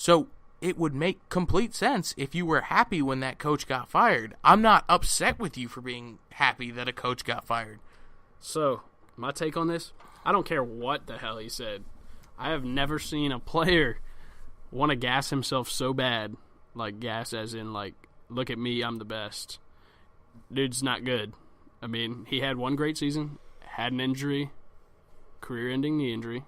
So it would make complete sense if you were happy when that coach got fired. I'm not upset with you for being happy that a coach got fired. So, my take on this, I don't care what the hell he said. I have never seen a player want to gas himself so bad. Like, gas as in, like, look at me, I'm the best. Dude's not good. I mean, he had one great season, had an injury, career-ending knee injury.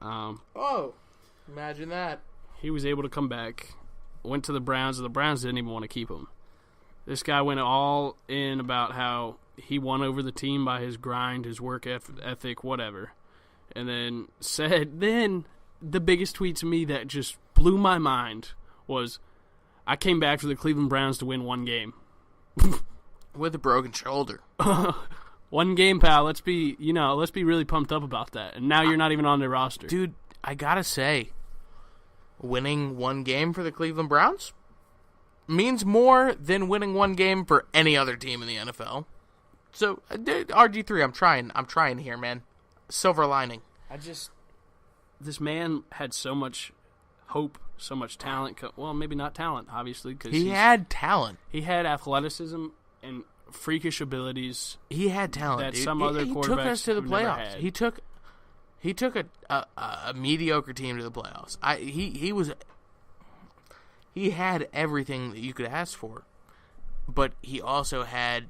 Imagine that. He was able to come back, went to the Browns, and the Browns didn't even want to keep him. This guy went all in about how he won over the team by his grind, his work ethic, whatever. And then the biggest tweet to me that just blew my mind was, I came back for the Cleveland Browns to win one game. With a broken shoulder. One game, pal. Let's be really pumped up about that. And now you're not even on their roster. Dude, I gotta say, winning one game for the Cleveland Browns means more than winning one game for any other team in the NFL. So, RG3, I'm trying here, man. Silver lining. This man had so much hope, so much talent. Well, maybe not talent, obviously. Cause he had talent. He had athleticism and freakish abilities. He had talent, that dude. Some other quarterbacks took us to the playoffs. Never had. He took a mediocre team to the playoffs. He had everything that you could ask for, but he also had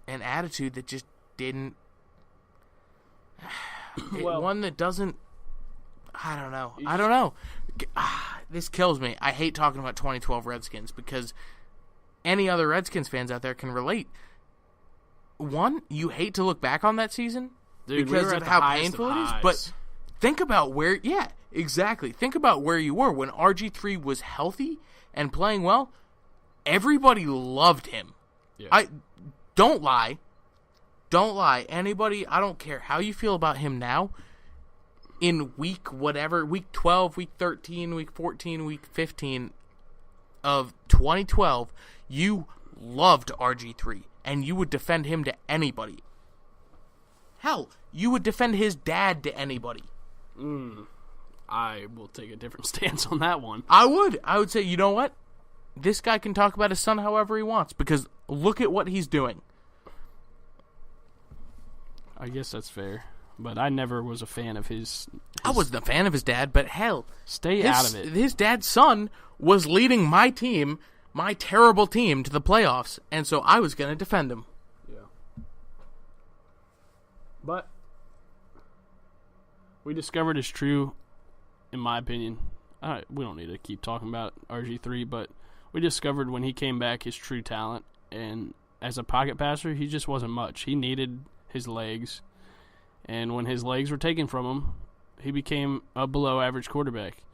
an attitude that just didn't. One that doesn't. I don't know. This kills me. I hate talking about 2012 Redskins because any other Redskins fans out there can relate. One, you hate to look back on that season. Dude, because of how painful it is, but think about where, exactly. Think about where you were when RG3 was healthy and playing well. Everybody loved him. Yeah. Don't lie. Anybody, I don't care how you feel about him now. In week 12, week 13, week 14, week 15 of 2012, you loved RG3 and you would defend him to anybody. Hell, you would defend his dad to anybody. I will take a different stance on that one. I would say, you know what? This guy can talk about his son however he wants because look at what he's doing. I guess that's fair. But I never was a fan of his... I wasn't a fan of his dad, but hell... Stay out of it. His dad's son was leading my team, my terrible team, to the playoffs, and so I was going to defend him. But we discovered it's true, in my opinion. We don't need to keep talking about RG3, but we discovered when he came back his true talent. And as a pocket passer, he just wasn't much. He needed his legs. And when his legs were taken from him, he became a below-average quarterback.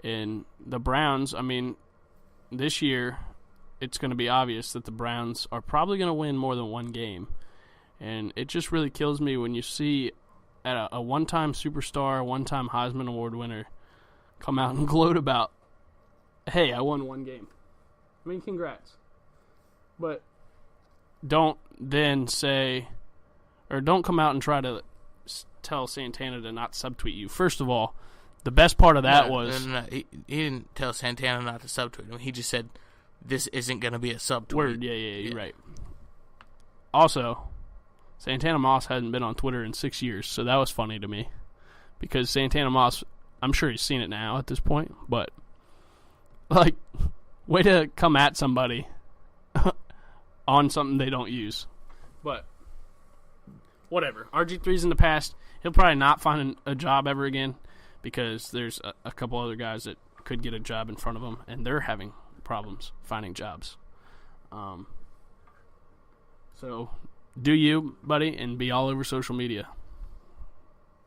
And the Browns, I mean, this year, it's going to be obvious that the Browns are probably going to win more than one game. And it just really kills me when you see a one-time superstar, one-time Heisman Award winner come out and gloat about, hey, I won one game. I mean, congrats. But don't then say, or don't come out and try to tell Santana to not subtweet you. First of all, the best part of that was... No. He didn't tell Santana not to subtweet him. He just said, this isn't going to be a subtweet. Word, yeah, you're right. Also... Santana Moss hadn't been on Twitter in 6 years, so that was funny to me. Because Santana Moss, I'm sure he's seen it now at this point, but, like, way to come at somebody on something they don't use. But, whatever. RG3's in the past. He'll probably not find a job ever again because there's a couple other guys that could get a job in front of him, and they're having problems finding jobs. So... do you, buddy, and be all over social media.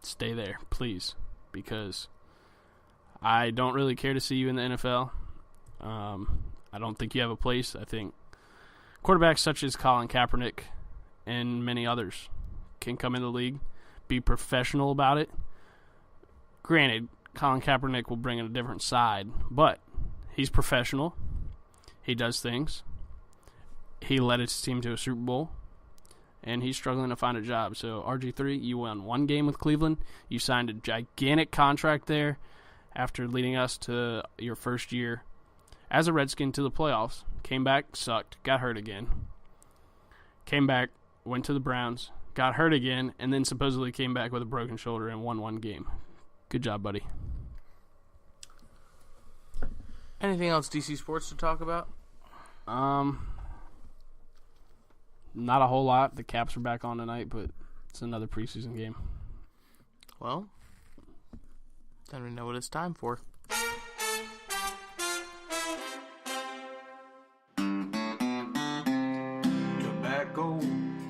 Stay there, please, because I don't really care to see you in the NFL. I don't think you have a place. I think quarterbacks such as Colin Kaepernick and many others can come in the league, be professional about it. Granted, Colin Kaepernick will bring in a different side, but he's professional. He does things. He led his team to a Super Bowl. And he's struggling to find a job. So, RG3, you won one game with Cleveland. You signed a gigantic contract there after leading us to your first year as a Redskin to the playoffs. Came back, sucked, got hurt again. Came back, went to the Browns, got hurt again, and then supposedly came back with a broken shoulder and won one game. Good job, buddy. Anything else DC sports to talk about? Not a whole lot. The Caps are back on tonight, but it's another preseason game. Well, then we know what it's time for. Tobacco,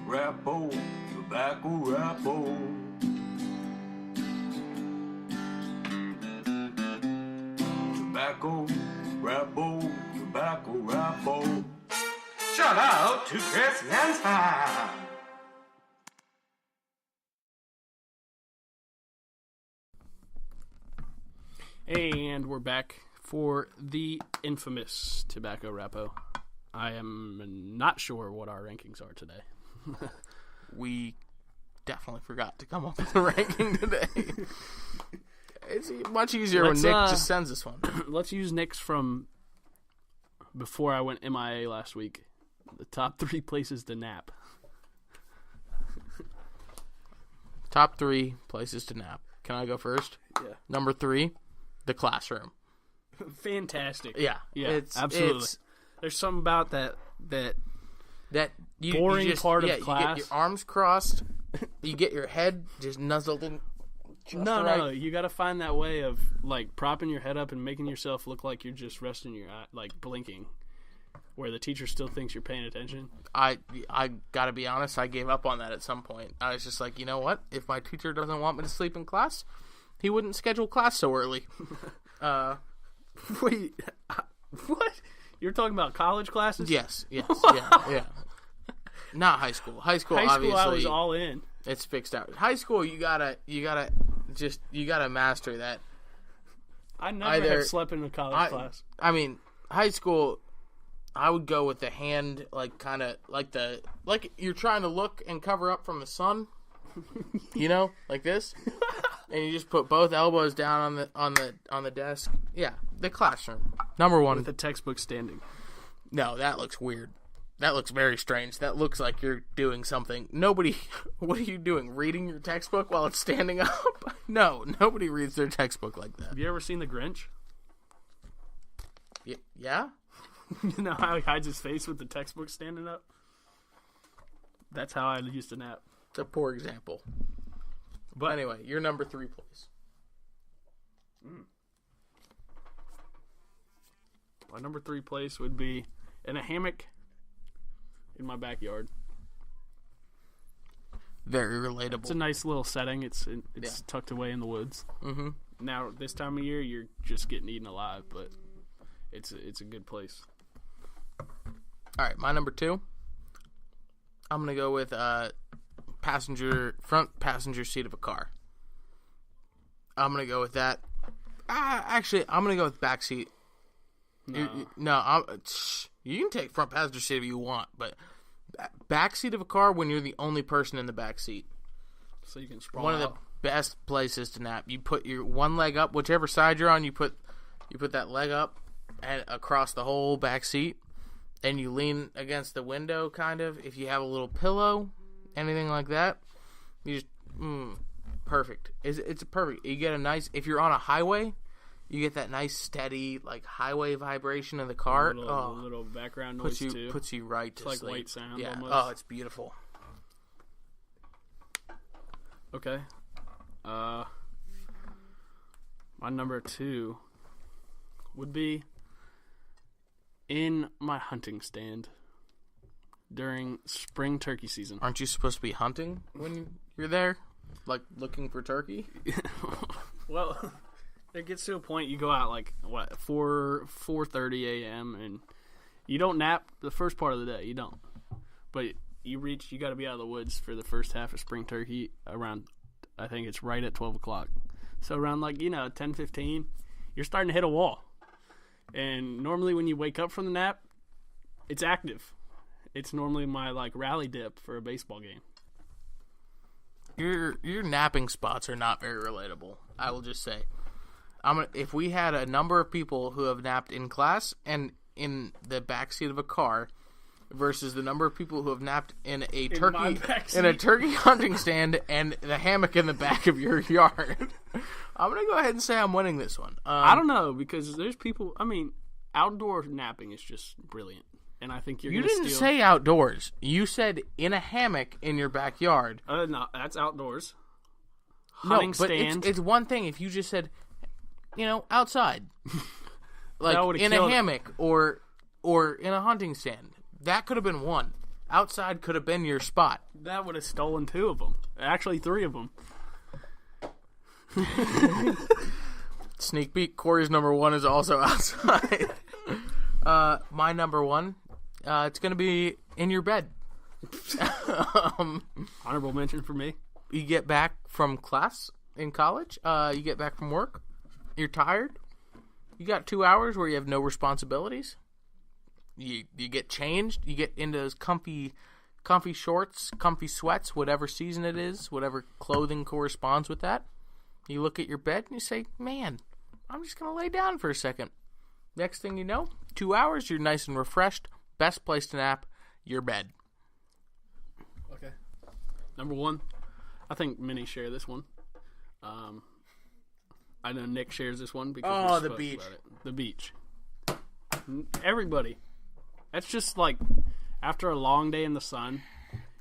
rappo, tobacco, rappo. Tobacco, rappo, tobacco, rappo. Shout out to Chris Yansa. And we're back for the infamous Tobacco Rappo. I am not sure what our rankings are today. We definitely forgot to come up with a ranking today. It's much easier when Nick just sends us one. Let's use Nick's from before I went MIA last week. The top 3 places to nap. Top 3 places to nap. Can I go first? Yeah. Number 3, the classroom. Fantastic. Yeah. Absolutely. There's something about that boring part of class. You get your arms crossed. You get your head just nuzzled in. No. You got to find that way of like propping your head up and making yourself look like you're just resting your eye, like blinking, where the teacher still thinks you're paying attention. I gotta be honest. I gave up on that at some point. I was just like, you know what? If my teacher doesn't want me to sleep in class, he wouldn't schedule class so early. Wait, what? You're talking about college classes? Yes, yeah. Not high school. High school, obviously, I was all in. It's fixed out. High school, you gotta master that. I never have slept in a college class. I mean, high school, I would go with the hand, like you're trying to look and cover up from the sun, like this, and you just put both elbows down on the desk. Yeah, the classroom. Number 1 with the textbook standing. No, that looks weird. That looks very strange. That looks like you're doing something. What are you doing? Reading your textbook while it's standing up? No, nobody reads their textbook like that. Have you ever seen The Grinch? Yeah? You know how he hides his face with the textbook standing up? That's how I used to nap. It's a poor example. But anyway, your number 3 place. My number 3 place would be in a hammock in my backyard. Very relatable. It's a nice little setting. It's tucked away in the woods. Mm-hmm. Now, this time of year, you're just getting eaten alive, but it's a good place. All right, my number 2. I'm gonna go with front passenger seat of a car. I'm gonna go with that. Actually, I'm gonna go with back seat. No, you can take front passenger seat if you want, but back seat of a car when you're the only person in the back seat. So you can sprawl One out. of the best places to nap. You put your one leg up, whichever side you're on. You put that leg up and across the whole back seat, and you lean against the window, kind of. If you have a little pillow, anything like that, you just perfect. It's perfect. You get a nice. If you're on a highway, you get that nice steady like highway vibration of the car. A little background noise too. Puts you right to it's like sleep. white sound. Yeah. Almost. Oh, it's beautiful. Okay. My number 2 would be in my hunting stand during spring turkey season. Aren't you supposed to be hunting when you're there? Like looking for turkey? Well, it gets to a point you go out like 4:30 a.m. and you don't nap the first part of the day. You don't, but you got to be out of the woods for the first half of spring turkey around. I think it's right at 12 o'clock. So around 10:15, you're starting to hit a wall. And normally when you wake up from the nap, it's active. It's normally my rally dip for a baseball game. Your napping spots are not very relatable, I will just say. If we had a number of people who have napped in class and in the backseat of a car versus the number of people who have napped in a turkey hunting stand and the hammock in the back of your yard, I'm going to go ahead and say I'm winning this one. I don't know, because there's people, I mean, outdoor napping is just brilliant. And I think you didn't say outdoors. You said in a hammock in your backyard. No, that's outdoors. Hunting stand. It's one thing if you just said, outside. Like in a hammock or in a hunting stand. That could have been one. Outside could have been your spot. That would have stolen 2 of them. Actually, 3 of them. Sneak peek, Corey's number 1 is also outside. My number 1, it's going to be in your bed. Honorable mention for me. You get back from class in college. You get back from work. You're tired. You got 2 hours where you have no responsibilities. You get changed. You get into those comfy shorts, comfy sweats, whatever season it is, whatever clothing corresponds with that. You look at your bed and you say, man, I'm just going to lay down for a second. Next thing you know, 2 hours, you're nice and refreshed. Best place to nap, your bed. Okay. Number 1, I think many share this one. I know Nick shares this one because the beach. About it. The beach. Everybody. That's just like after a long day in the sun,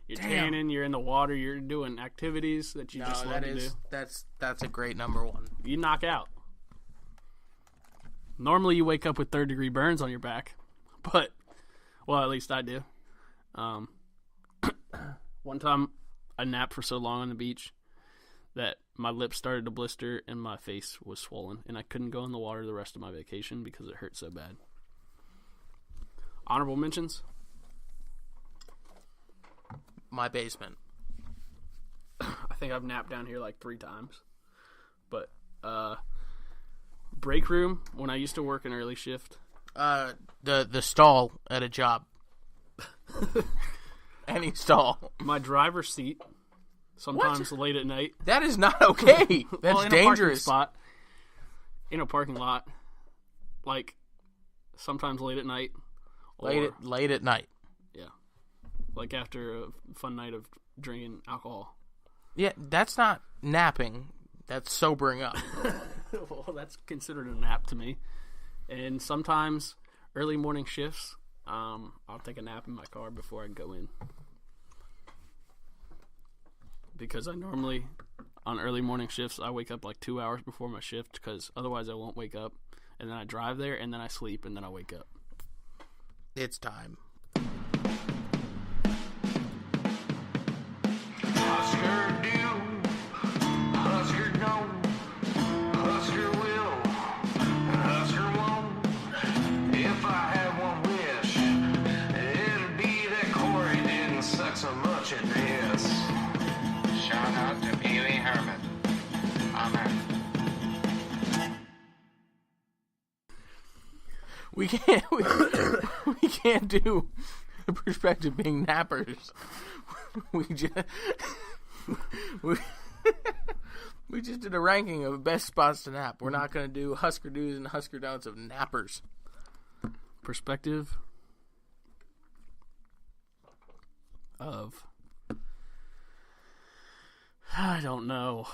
you're tanning, you're in the water, you're doing activities that you just love to do. That's a great number 1. You knock out. Normally you wake up with 3rd-degree burns on your back, but, well, at least I do. One time I napped for so long on the beach that my lips started to blister and my face was swollen, and I couldn't go in the water the rest of my vacation because it hurt so bad. Honorable mentions? My basement. I think I've napped down here like 3 times. But, break room, when I used to work an early shift. The stall at a job. Any stall. My driver's seat. Sometimes late at night. That is not okay. That's in dangerous. A parking spot. In a parking lot. Like, sometimes late at night. Late at night. Yeah. Like after a fun night of drinking alcohol. Yeah, that's not napping. That's sobering up. Well, that's considered a nap to me. And sometimes early morning shifts, I'll take a nap in my car before I go in. Because I normally, on early morning shifts, I wake up like 2 hours before my shift because otherwise I won't wake up. And then I drive there, and then I sleep, and then I wake up. It's time. Husker do, Husker don't, Husker will, Husker won't. If I had one wish, it'd be that Corey didn't suck so much at this. Shout out to Pee Wee Herman. Amen. We can't do the perspective being nappers. We just did a ranking of best spots to nap. We're not going to do Husker do's and Husker don'ts of nappers. Perspective of, I don't know.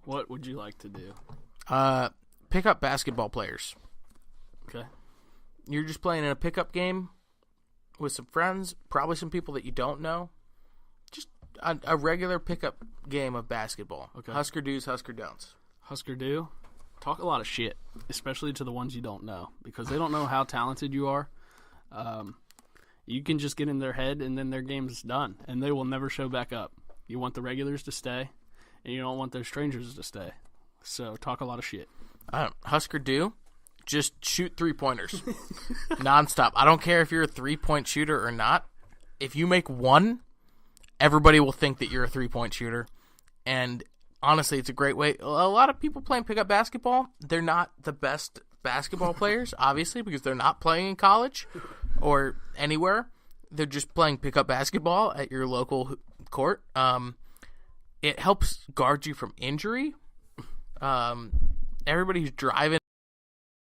What would you like to do? Pick up basketball players. Okay. You're just playing in a pickup game with some friends, probably some people that you don't know. Just a regular pickup game of basketball. Okay. Husker do's, Husker don'ts. Husker do. Talk a lot of shit, especially to the ones you don't know, because they don't know how talented you are. You can just get in their head, and then their game's done, and they will never show back up. You want the regulars to stay, and you don't want those strangers to stay. So talk a lot of shit. Husker do, just shoot 3-pointers nonstop. I don't care if you're a 3-point shooter or not. If you make one, everybody will think that you're a 3-point shooter. And honestly, it's a great way. A lot of people playing pickup basketball, they're not the best basketball players, obviously, because they're not playing in college or anywhere. They're just playing pickup basketball at your local court. It helps guard you from injury. Everybody who's driving